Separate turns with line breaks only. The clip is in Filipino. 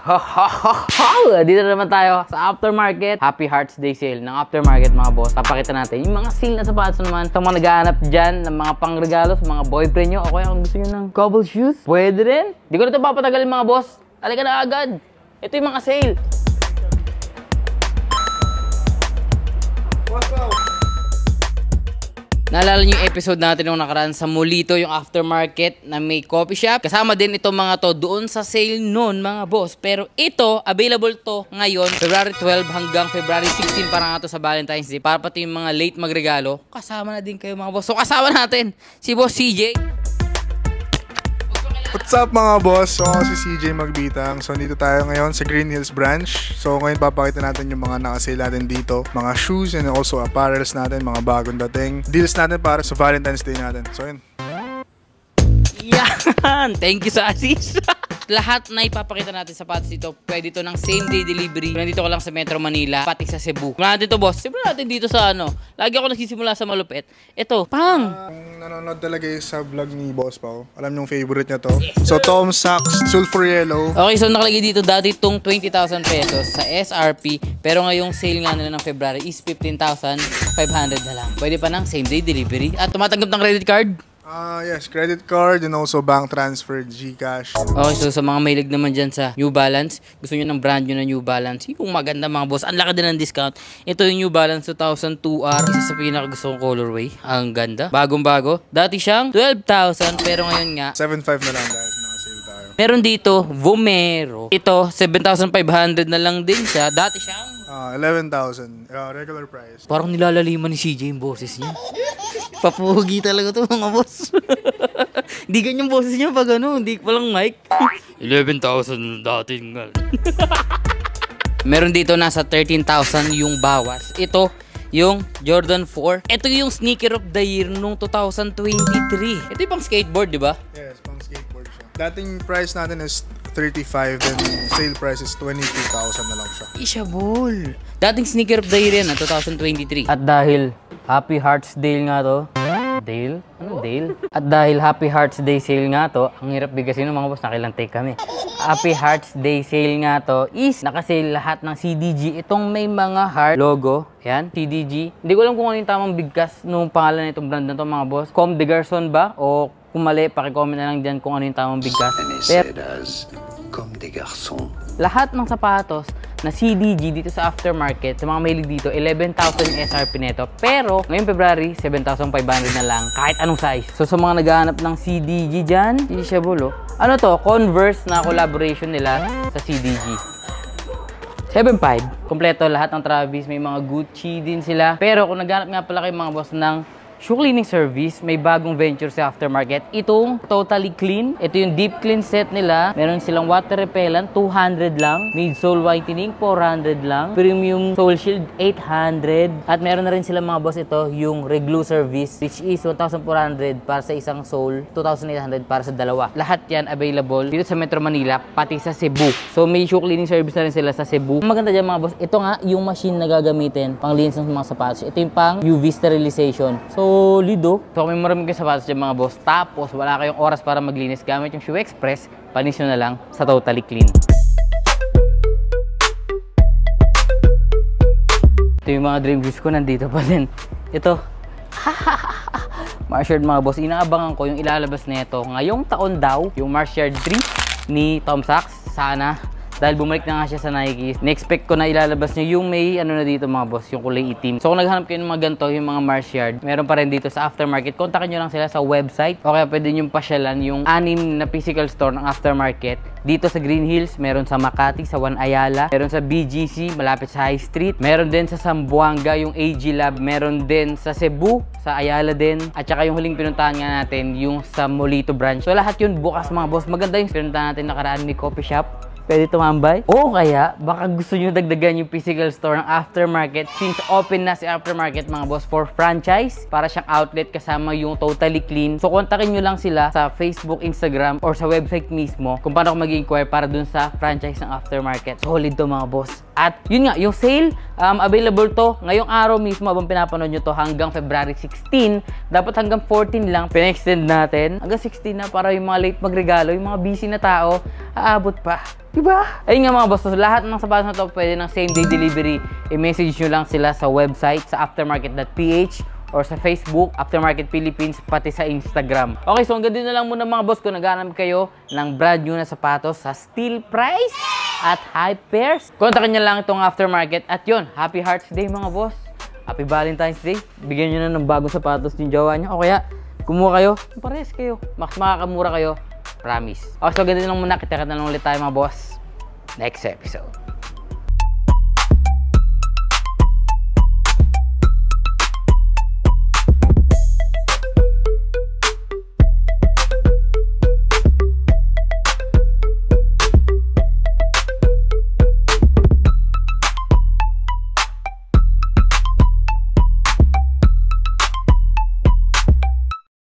Dito na naman tayo sa aftermarket. Happy Hearts Day sale ng aftermarket mga boss. Papakita natin yung mga sale na sapatos naman sa mga naghahanap dyan ng mga pangregalo sa mga boyfriend nyo. O kaya kung gusto nyo ng cobble shoes, pwede rin. Di ko na ito papatagalin mga boss. Halika na agad. Ito yung mga sale. Naalala niyo yung episode natin nung nakaraan sa Molito, yung aftermarket na may coffee shop. Kasama din itong mga to doon sa sale noon mga boss. Pero ito, available to ngayon, February 12 hanggang February 16 para nga to sa Valentine's Day. Para pati yung mga late magregalo, kasama na din kayo mga boss. So kasama natin si Boss CJ.
What's up mga boss? So ako si CJ Magbitang. So dito tayo ngayon sa Green Hills branch. So ngayon papakita natin yung mga nakasale natin dito. Mga shoes and also apparels natin, mga bagong dating. Deals natin para sa Valentine's Day natin. So yun.
Yan! Thank you sa assist. Lahat na ipapakita natin sa sapatos dito, pwede ito ng same day delivery. Nandito ko lang sa Metro Manila, pati sa Cebu. Simulan natin ito boss. Simulan natin dito sa ano. Lagi ako nagsisimula sa malupit. Ito, pang!
Nanonood talaga yung sa vlog ni Boss Pao. Alam niyong favorite niya to. So Tom Sachs Sulfur Yellow.
Okay, so nakalagay dito dati itong 20,000 pesos sa SRP. Pero ngayong sale nga nila ng February is 15,500 na lang. Pwede pa ng same day delivery. At tumatanggap ng credit card.
Yes, credit card and also bank transfer, GCash.
Okay, so sa mga mahilig naman dyan sa New Balance, gusto nyo ng brand nyo na New Balance, yung maganda mga boss, ang laki din ng discount. Ito yung New Balance 2002R, isa sa pinakagusto kong colorway. Ang ganda, bagong bago. Dati siyang 12,000 pero ngayon nga
7,500 na lang dahil nakasale tayo.
Meron dito, Vomero. Ito, 7,500 na lang din siya. Dati siyang
11,000 regular price.
parang nilalaliman ni CJ yung boses niya. Papugi talaga to mga boss. Hindi ganyan boses niya pag ano, hindi palang mic. 11,000 dating nga. Meron dito nasa 13,000 yung bawas. Ito yung Jordan 4. Ito yung sneaker of the year nung 2023. Ito yung pang skateboard, di ba?
Yes, pang skateboard siya. Dating price natin is 35 and sale price is 22,000 na lang siya.
Ishabol. Dating sneaker of the year yan, 2023. At dahil Happy Hearts Day nga to. Dale? Ano Dale? At dahil Happy Hearts Day sale nga to, ang hirap bigasin ng mga boss, nakilang take kami. Happy Hearts Day sale nga to is nakasale lahat ng CDG. Itong may mga heart logo. Yan, CDG. Hindi ko alam kung ano yung tamang bigkas nung pangalan na itong brand na to mga boss. Comme des Garçons ba? O kung mali, pakicomment na lang dyan kung ano yung tamang bigkas. Comme des Garçons. Lahat ng sapatos na CDG dito sa aftermarket, sa mga mahilig dito, 11,000 SRP neto. Pero, ngayong February, 7,500 na lang, kahit anong size. So, sa mga naghahanap ng CDG dyan, hindi siya bulo. Ano to? Converse na collaboration nila sa CDG. 7.5. Kompleto lahat ng Travis. May mga Gucci din sila. Pero, kung naghahanap nga pala kayo mga boss ng shoe cleaning service, may bagong venture sa aftermarket. Itong Totally Clean. Ito yung deep clean set nila. Meron silang water repellent, 200 lang. Mid-sole whitening, 400 lang. Premium sole shield, 800. At meron na rin sila mga boss ito, yung reglue service, which is 1,400 para sa isang sole, 2,800 para sa dalawa. Lahat yan available dito sa Metro Manila, pati sa Cebu. So may shoe cleaning service na rin sila sa Cebu. Ang maganda dyan mga boss, ito nga yung machine na gagamitin pang linis ng mga sapatos. Ito yung pang UV sterilization. Solido. So kung may maraming kayo sapatos dyan mga boss, tapos wala kayong oras para maglinis gamit yung Shoe Express, panis nyo na lang sa Totally Clean. Ito yung mga dream shoes ko, nandito pa din. Ito. Mars Yard mga boss, inaabangan ko yung ilalabas nito ngayong taon daw, yung Mars Yard 3 ni Tom Sachs. Sana. Dahil bumalik na nga siya sa Nike, na-expect ko na ilalabas niya yung may ano na dito mga boss, yung kulay itim. So kung naghanap kayo ng mga ganito, yung mga Mars Yard, meron pa rin dito sa aftermarket. Kontakin nyo lang sila sa website. O kaya pwede nyo pasyalan yung 6 na physical store ng aftermarket. Dito sa Green Hills, meron sa Makati, sa One Ayala, meron sa BGC, malapit sa High Street, meron din sa Zamboanga, yung AG Lab, meron din sa Cebu, sa Ayala din, at saka yung huling pinuntahan nga natin, yung sa Molito branch. So lahat yun bukas mga boss. Maganda yung pinuntahan natin nakaraan ni coffee shop. Pwede tumambay. O kaya, baka gusto nyo dagdagan yung physical store ng aftermarket since open na si aftermarket mga boss for franchise. Para siyang outlet kasama yung Totally Clean. So, kontakin nyo lang sila sa Facebook, Instagram, or sa website mismo kung paano mag-inquire para dun sa franchise ng aftermarket. Solid to mga boss. At yun nga, yung sale, available to ngayong araw mismo habang pinapanood nyo to hanggang February 16. Dapat hanggang 14 lang. Pina-extend natin. Hanggang 16 na para yung mga late magregalo, yung mga busy na tao, aabot pa. Diba? Ayun nga mga boss, so lahat ng sapatos na to pwede ng same day delivery. I-message nyo lang sila sa website, sa aftermarket.ph or sa Facebook, Aftermarket Philippines, pati sa Instagram. Okay, so hanggang dito na lang muna mga boss, kung naghanap kayo ng brand new na sapatos sa steal price at high pairs, kontakin nyo lang itong Aftermarket. At yun, Happy Hearts Day mga boss. Happy Valentine's Day. Bigyan nyo na ng bagong sapatos yung jowa nyo. O kaya, kumuha kayo, pares kayo. Mas makakamura kayo. Promise. Okay, so ganito lang muna. Kita-kita na lang ulit tayo mga boss. Next episode.